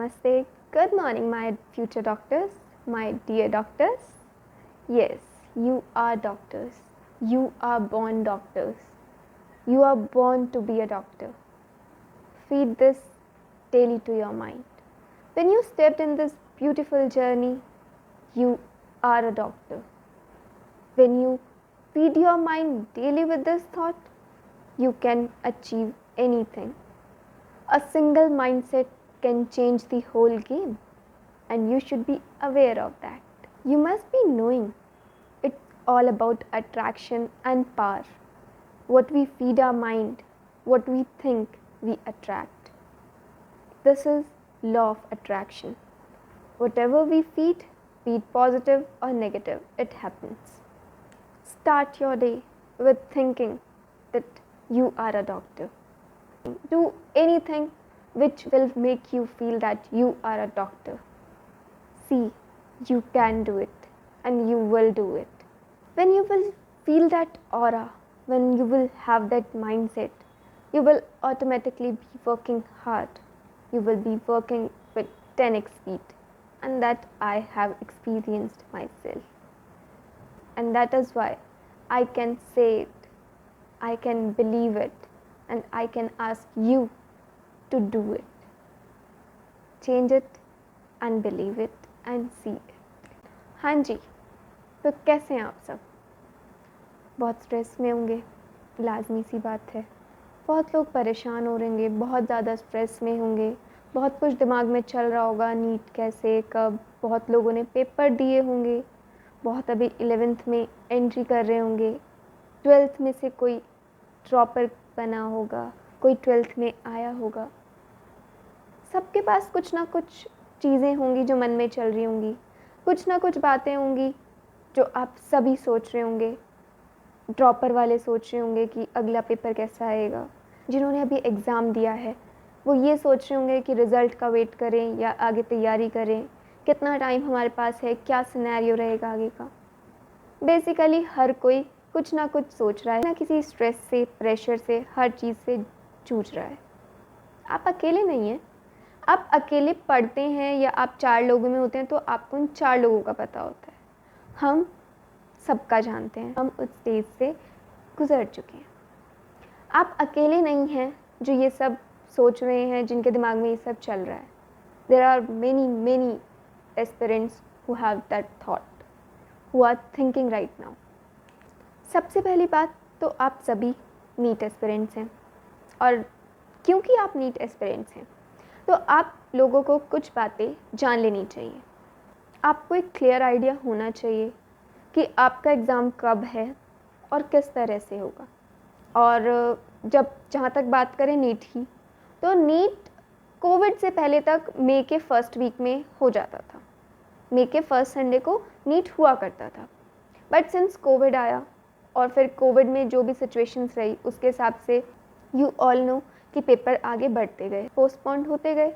Namaste. Good morning, my future doctors, my dear doctors. Yes, you are doctors. You are born doctors. You are born to be a doctor. Feed this daily to your mind. When you stepped in this beautiful journey, you are a doctor. When you feed your mind daily with this thought, you can achieve anything. A single mindset can change the whole game, and you should be aware of that. You must be knowing it's all about attraction and power. What we feed our mind, what we think, we attract. This is law of attraction. Whatever we feed, be it positive or negative, it happens. Start your day with thinking that you are a doctor. Do anything which will make you feel that you are a doctor. See, you can do it and you will do it. When you will feel that aura, when you will have that mindset, you will automatically be working hard. You will be working with 10x speed, and that I have experienced myself. And that is why I can say it, I can believe it, and I can ask you to do it. Change it and believe it and see it. हाँ जी, तो कैसे हैं आप सब? बहुत stress में होंगे, लाजमी सी बात है. बहुत लोग परेशान हो रहेंगे, बहुत ज़्यादा स्ट्रेस में होंगे, बहुत कुछ दिमाग में चल रहा होगा, नीट कैसे, कब. बहुत लोगों ने पेपर दिए होंगे, बहुत अभी 11th में एंट्री कर रहे होंगे, 12th में से कोई ड्रॉपर बना होगा, कोई 12th में आया होगा. सबके पास कुछ ना कुछ चीज़ें होंगी जो मन में चल रही होंगी, कुछ ना कुछ बातें होंगी जो आप सभी सोच रहे होंगे. ड्रॉपर वाले सोच रहे होंगे कि अगला पेपर कैसा आएगा. जिन्होंने अभी एग्ज़ाम दिया है वो ये सोच रहे होंगे कि रिज़ल्ट का वेट करें या आगे तैयारी करें, कितना टाइम हमारे पास है, क्या सिनेरियो रहेगा आगे का. बेसिकली हर कोई कुछ ना कुछ सोच रहा है, ना किसी स्ट्रेस से, प्रेशर से, हर चीज़ से जूझ रहा है. आप अकेले नहीं हैं. आप अकेले पढ़ते हैं या आप 4 लोगों में होते हैं तो आपको उन 4 लोगों का पता होता है. हम सबका जानते हैं, हम उस स्टेज से गुजर चुके हैं. आप अकेले नहीं हैं जो ये सब सोच रहे हैं, जिनके दिमाग में ये सब चल रहा है. There are many aspirants who have that thought, who are thinking right now. सबसे पहली बात तो आप सभी नीट एस्पिरेंट्स हैं, और क्योंकि आप नीट एस्पिरेंट्स हैं तो आप लोगों को कुछ बातें जान लेनी चाहिए. आपको एक क्लियर आइडिया होना चाहिए कि आपका एग्ज़ाम कब है और किस तरह से होगा. और जहाँ तक बात करें नीट की, तो नीट कोविड से पहले तक मई के फर्स्ट वीक में हो जाता था. मई के फर्स्ट संडे को नीट हुआ करता था. बट सिंस कोविड आया और फिर कोविड में जो भी सिचुएशंस रही उसके हिसाब से यू ऑल नो कि पेपर आगे बढ़ते गए, पोस्टपोन्ड होते गए.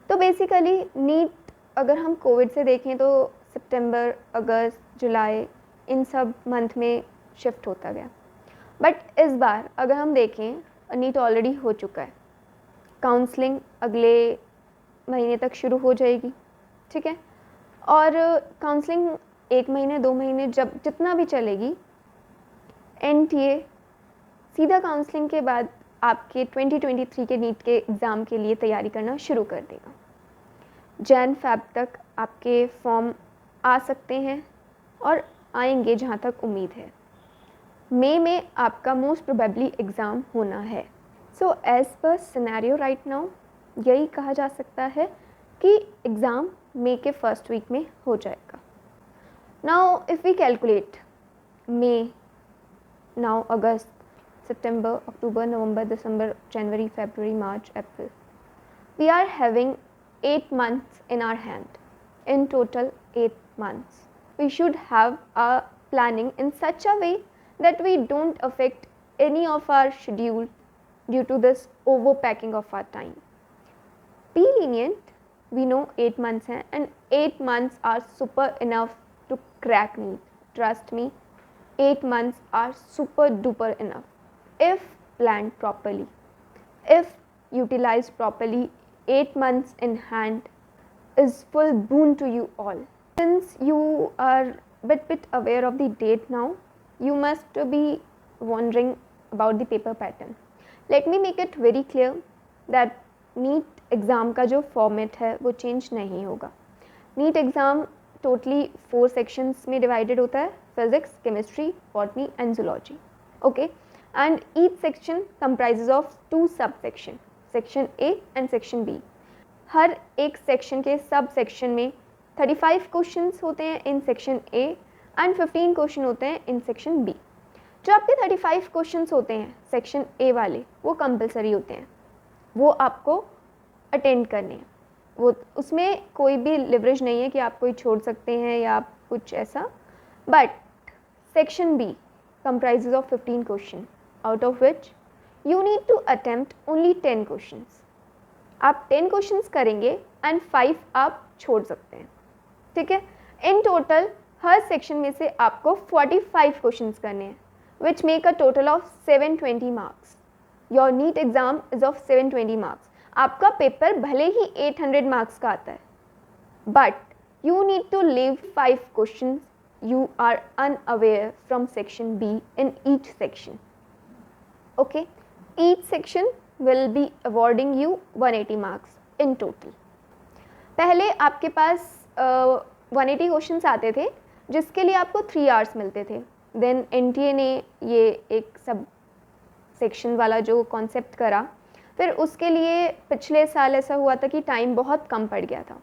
तो बेसिकली नीट अगर हम कोविड से देखें तो सितंबर, अगस्त, जुलाई इन सब मंथ में शिफ्ट होता गया. बट इस बार अगर हम देखें, नीट ऑलरेडी हो चुका है. काउंसलिंग अगले महीने तक शुरू हो जाएगी, ठीक है. और काउंसलिंग 1 महीने 2 महीने जितना भी चलेगी, एनटीए सीधा काउंसलिंग के बाद आपके 2023 के नीट के एग्ज़ाम के लिए तैयारी करना शुरू कर देगा. जैन-फेब तक आपके फॉर्म आ सकते हैं और आएंगे जहाँ तक उम्मीद है. मई में आपका मोस्ट प्रोबेबली एग्ज़ाम होना है. So as per scenario right now यही कहा जा सकता है कि एग्ज़ाम मई के फर्स्ट वीक में हो जाएगा. Now if we calculate May, now August, September, October, November, December, January, February, March, April. We are having 8 months in our hand. In total, 8 months. We should have our planning in such a way that we don't affect any of our schedule due to this overpacking of our time. Be lenient. We know 8 months हैं, and 8 months are super enough to crack NEET. Trust me, 8 months are super duper enough. If planned properly, if utilized properly 8 months in hand is full boon to you all. Since you are bit aware of the date now, you must be wondering about the paper pattern. Let me make it very clear that NEET exam का जो format है वो change नहीं होगा. NEET exam totally 4 sections में divided होता है, physics, chemistry, botany and zoology. Okay, and each section comprises of 2 sub section, section A and section B. हर एक सेक्शन के सब सेक्शन में 35 क्वेश्चंस होते हैं in section A and 15 question होते हैं इन सेक्शन बी. जो आपके 35 क्वेश्चंस होते हैं सेक्शन ए वाले वो कंपलसरी होते हैं, वो आपको अटेंड करने हैं. वो उसमें कोई भी लिवरेज नहीं है कि आप कोई छोड़ सकते हैं या आप कुछ ऐसा. But section B comprises of 15 questions, out of which you need to attempt only 10 questions. आप 10 क्वेश्चंस करेंगे एंड 5 आप छोड़ सकते हैं. ठीक है, इन टोटल हर सेक्शन में से आपको 45 क्वेश्चंस करने हैं, which make a total of 720 marks. Your NEET exam is of 720 marks. आपका पेपर भले ही 800 मार्क्स का आता है, but you need to leave 5 questions you are unaware from section B in each section. Okay, each section will be awarding you 180 marks in total. पहले आपके पास 180 questions आते थे जिसके लिए आपको 3 आवर्स मिलते थे. देन NTA ने ये एक सब सेक्शन वाला जो कॉन्सेप्ट करा, फिर उसके लिए पिछले साल ऐसा हुआ था कि टाइम बहुत कम पड़ गया था.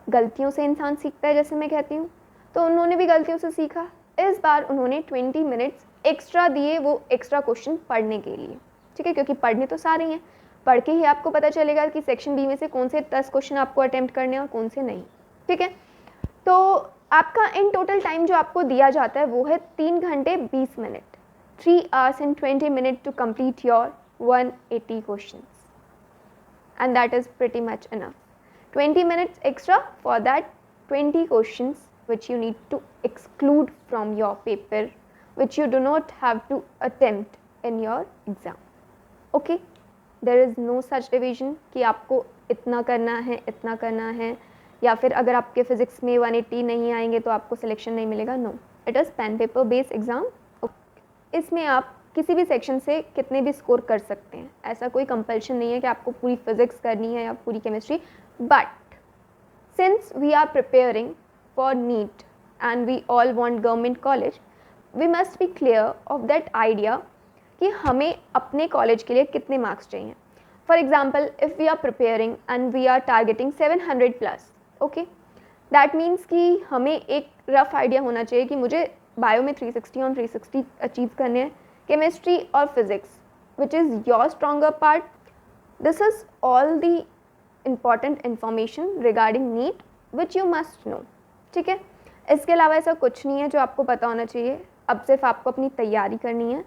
गलतियों से इंसान सीखता है, जैसे मैं कहती हूँ, तो उन्होंने भी गलतियों से सीखा. इस बार उन्होंने 20 मिनट्स एक्स्ट्रा दिए वो एक्स्ट्रा क्वेश्चन पढ़ने के लिए. ठीक है, क्योंकि पढ़ने तो सारे हैं, पढ़ के ही आपको पता चलेगा कि सेक्शन बी में से कौन से 10 क्वेश्चन आपको अटेम्प्ट करने हैं और कौन से नहीं. ठीक है, तो आपका इन टोटल टाइम जो आपको दिया जाता है वो है 3 घंटे 20 minute, 3 hours and 20 minutes to complete your 180 questions, and that is pretty much enough. 20 minutes extra for that 20 questions which you need to exclude from your paper, which you do not have to attempt in your exam. Okay, there is no such division कि आपको इतना करना है, इतना करना है, या फिर अगर आपके फिजिक्स में 180 नहीं आएंगे तो आपको सिलेक्शन नहीं मिलेगा. No, it is pen paper based exam. इसमें आप किसी भी सेक्शन से कितने भी स्कोर कर सकते हैं, ऐसा कोई कंपल्शन नहीं है कि आपको पूरी फिजिक्स करनी है या पूरी chemistry. But since we are preparing for NEET and we all want government college, we must be clear of that idea कि हमें अपने कॉलेज के लिए कितने मार्क्स चाहिए. For example, if we are preparing and we are targeting 700 plus, okay, that means कि हमें एक रफ आइडिया होना चाहिए कि मुझे बायो में 360 और 360 अचीव करने हैं, केमिस्ट्री और physics which is your stronger part. This is all the important information regarding NEET which you must know. ठीक है, इसके अलावा ऐसा कुछ नहीं है जो आपको पता होना चाहिए. अब सिर्फ आपको अपनी तैयारी करनी है,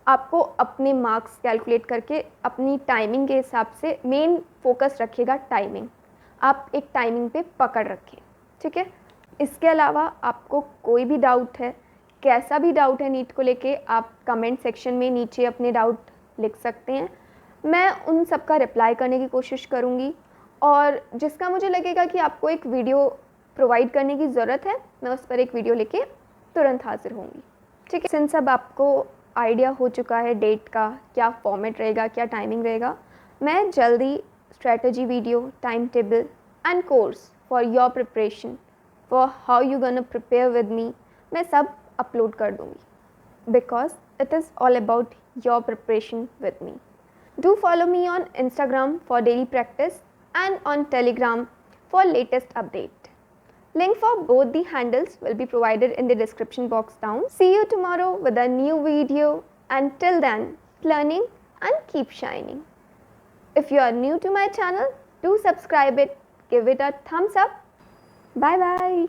आपको अपने मार्क्स कैलकुलेट करके अपनी टाइमिंग के हिसाब से मेन फोकस रखिएगा टाइमिंग. आप एक टाइमिंग पे पकड़ रखें. ठीक है, इसके अलावा आपको कोई भी डाउट है, कैसा भी डाउट है नीट को लेके, आप कमेंट सेक्शन में नीचे अपने डाउट लिख सकते हैं. मैं उन सब का रिप्लाई करने की कोशिश करूँगी, और जिसका मुझे लगेगा कि आपको एक वीडियो प्रोवाइड करने की ज़रूरत है, मैं उस पर एक वीडियो लेके तुरंत हाजिर होंगी. ठीक है, सिंस अब आपको आइडिया हो चुका है डेट का, क्या फॉर्मेट रहेगा, क्या टाइमिंग रहेगा, मैं जल्दी strategy video, time table and course for your preparation, for how you gonna prepare with me, मैं सब अपलोड कर दूँगी, because it is all about your preparation with me. Do follow me on Instagram for daily practice and on Telegram for latest update. Link for both the handles will be provided in the description box down. See you tomorrow with a new video. Until then, keep learning and keep shining. If you are new to my channel, do subscribe it, give it a thumbs up. Bye bye.